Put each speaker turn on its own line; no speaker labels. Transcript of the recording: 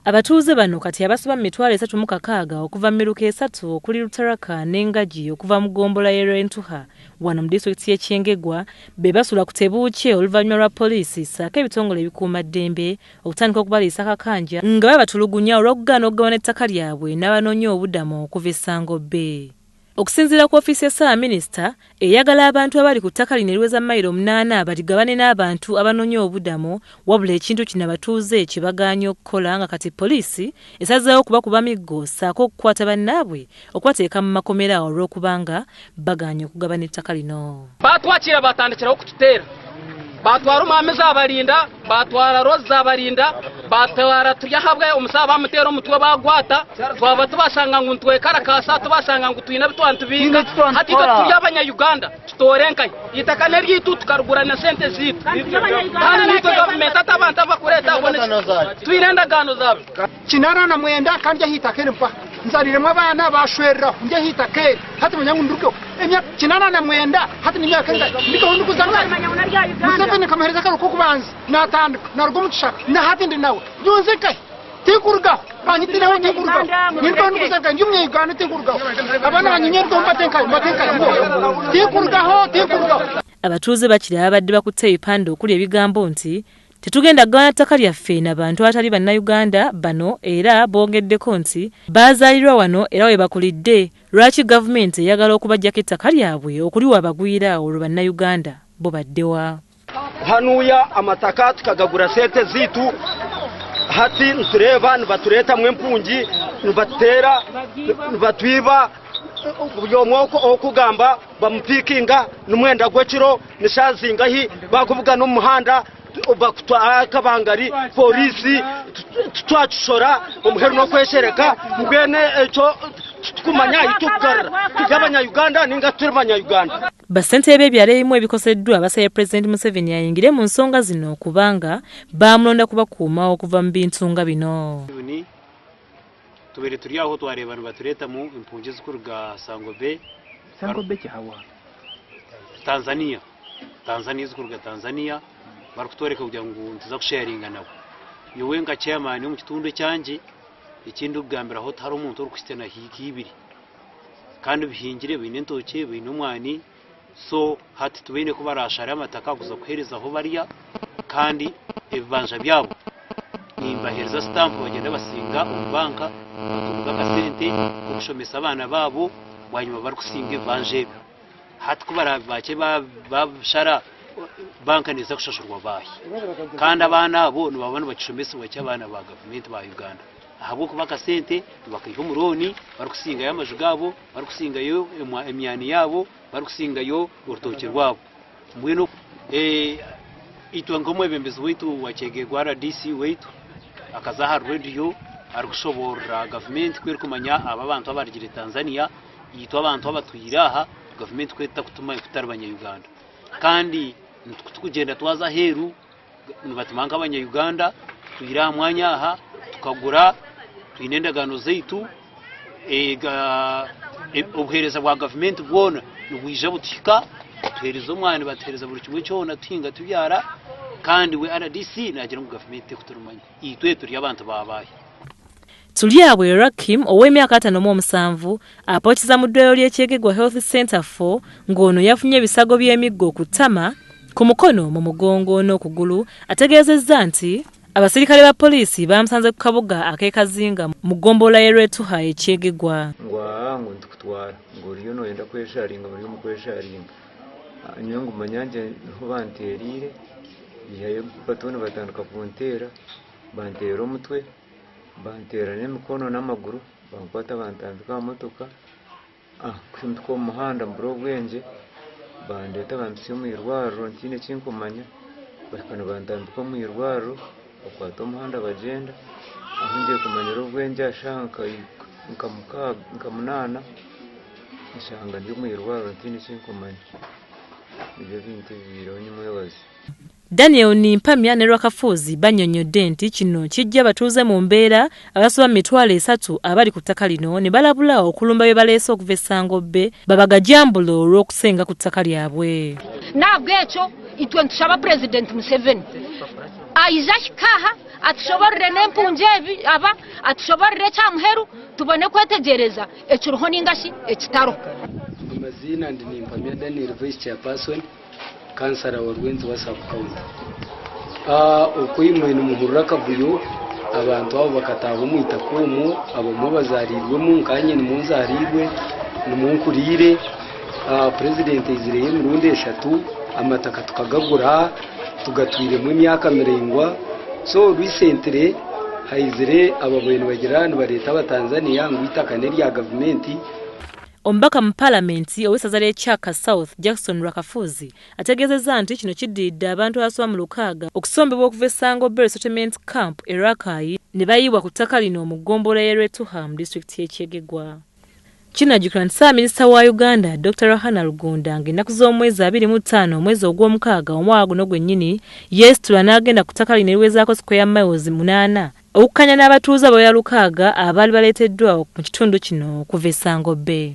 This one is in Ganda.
Abatuuze bano kati abasoba 3,600 okuva mu miruka 3 okuli Ttaka n'Engagi okuva mu gombola y'Entuha wano mu disitulikiti y'e Kyegegwa be basula ku tebuukye oluvanyuma lwa poliisi ssaako ebitongole ebikuumaddembe okutandika okubaliisa kakanja nga babatulugunya olw'okugaana okugabana ettaka lyabwe n'abanoonya obubudamu okuva essango B. Okusinziira ku ofiisi ya Ssaabaminisita eyagala abantu abali ku ttaka lino eriweza mayiro 8 baligabane n'abantu abanoonya obubudamu wabula ekintu kino abatuuze kye bagaanye okukola nga kati poliisi esazeewo kubakuba miggo ssaako okukwata bannaabwe okubateeka mu makomera olw'okubanga bagaanye okugabana ettaka lino.
Batwakira batandikira okututeera batwara umameza abalinda batwara roza abalinda batwara tuyahabwe umusaba bamutera umutwe bagwata twaba tubasanga ngo ntwekarakasa tubasanga ngo tuyina bitwantu binga hati tuyabanya Uganda tutorenkai itaka neryitu tukarugura na sente zitu kandi nitwe government atabantu abakureta bone tuyinenda gano zabo
kinara na mwenda kandi hitakene mpa nzariremo abana bashwerera nje hitakere hati munyangu nduko emya kinara na mwenda hati nimya kenda ndiko ndukuzanga museveni kamahereza karo kukubanza natandika narugumutsha na hati ndi nawe yunze kai tikurga banyitira we tikurga nirko ndukuzanga njumye Uganda tikurga abana banyinyeri ko mbatenkai ngo tikurga ho tikurga.
Abatuuze bakiri abadde bakutte ebipande okuli ebigambo nti tetugenda kugabana ttaka lyaffe n'abantu abatali bannayuganda bano era bongeddeko nti baazaalirwa wano era we bakulidde lwaki gavumenti eyagala okubajjako ettaka lyabwe okuliwa abagwira olwo bannayuganda bo baddewa.
Hanuya amataka tukagagura sente zitu hati ntureba nibatureta mwempungi nibatera nibatwiba byomwoko okugamba bamupikinga numwenda gwekiro nishazingahi bakuvuga no muhanda bakutwakabangari polisi twachora umuheru no kweshereka mbene echo tukumanya itukara tugabanya Uganda ninga turabanya Uganda.
Basentebe byareyimwe ebikoseddwa abasaya President Museveni yayingire mu nsonga zino kubanga bamulonda kubakuuma okuva mu bintu nga bino.
Tubere turi aho twareba batureta mu impunji zikuruga Sango B cyahawa Tanzania zikuruga Tanzania barukutwereka kugira ngo ntuza kusharinga nabo yewe nga chairman yo mu kitundu cyanje ikindi ubwambira aho tari umuntu uri kwistena hikibiri kandi bihingire bine ntoke bine umwani so hati tubene ko barashara amataka kuza kuhereza aho bariya kandi ebanja byabo nimbahereza stamp bagenda basinga ubanka batunga kasente kushomesa abana babo wanyuma bari kusinga banje hati kubara bace bashara banka neza kushashurwa bahi kandi abana abo nibabona bakishomesa bacye abana ba government ba Uganda ahubwo kubaka sente bakayiha umuroni bari kusinga y'amaju gabo bari kusinga yo emyani yabo bari kusinga yo urutoke rwabo mbwino itwa ngomwe bembezi wetu wa Kyegegwa DC wetu akazaha radio ari kushobora government kwerekumanya aba bantu abarigire Tanzania yitwa abantu abatuyiraha government kweta kutuma kutarabanya Uganda kandi tukugenda twaza heru nibatumanga abanya Uganda tuyira mwanya aha tukagura twinendagano zeitu obuhereza bwa government bwona nubwije butika tuhereza umwana batereza buri kimwe cyona tinga tubyara kandi we RDC nagira mu government kuturumanya itwe turi abantu babaye.
Tuliabwe Rakim ow'emyaka 57 apokiza mu ddwaliro ly'Ekyegegwa Health Center 4 ng'ono yafunye ebisago by'emiggo ku ttama ku mukono mu mugongo n'okugulu ategeezezza nti abasirikale ba poliisi bamusanze ku kabuga ak'e Kazinga mu gombola y'Entuha Kyegegwa.
Ngwangu ndikutwara ng'oliyo noyenda kwesharinga bali mu kwesharinga nyongo manyanje ho banterire yaye batone batandika kuntera bantera umutwe bantera n'emikono n'amaguru bankwata bantambika motoka kumutko muhanda mbro bwenje bandeta bamsiyo mu irwaro ntine kinkomanya bakana bantambika mu irwaro bakwata umuhanda bagenda aho ngiye kumanya ubwenje ashanka nkamunana ishanga ndi mu irwaro ntine kinkomanya ibyo bintu biro nyumuyobozi.
Daniel Nimpamya ne Rwakafuzi banyonyodde nti kino kijja batuuze mu mbeera abasoba 300 abali ku ttaka lino ne balabula okulumba bye baleese okuva essango B babagajambulo olw'okusenga ku ttaka lyabwe.
Nabwe ekyo itwe ntushaba President Museveni aizashikaha atushoborere n'empunjebi aba atushoborere cyamuheru tubone kwetegereza ekiruho n'ingashi ekitaro.
Amazina ndi Mpamya Daniel, Vice Chairperson, Kansara wa Rwenzi wa Sub County. Okuyimwe n'umuhurura kavuyo abantu abo bakataba mu itakumu abo bazarirwe mu nkanye nimunzarirwe nimunkurire. President izireye murundi 3 amataka tukagagura tugatwire mu myaka 70. So recently haizire ababoyeni bagirana bareta ba Tanzania ngo itaka ne rya government.
Ombaka mu parliament owesaza lya Ttaka South Jackson Rakafuzi ategezeza nti kino kididde abantu abasoba mu lukaaga okusombebwa okuva Sango Bay Settlement Camp Erakai ne bayiwa ku ttaka lino omugombola y'Etuha mu district y'e Kyegegwa. Kinajjukira Minisita wa Uganda Dr. Rahana Rugunda ng'ennaku z'omwezi 25 omwezi ogw'omukaaga omwaka guno gwennyini yeesitula n'agenda ku ttaka lino eriwezaako square miles 8 okukkanya n'abatuuze aboya lukaaga abaali baleeteddwa mu kitundu kino okuva e Sango Bay.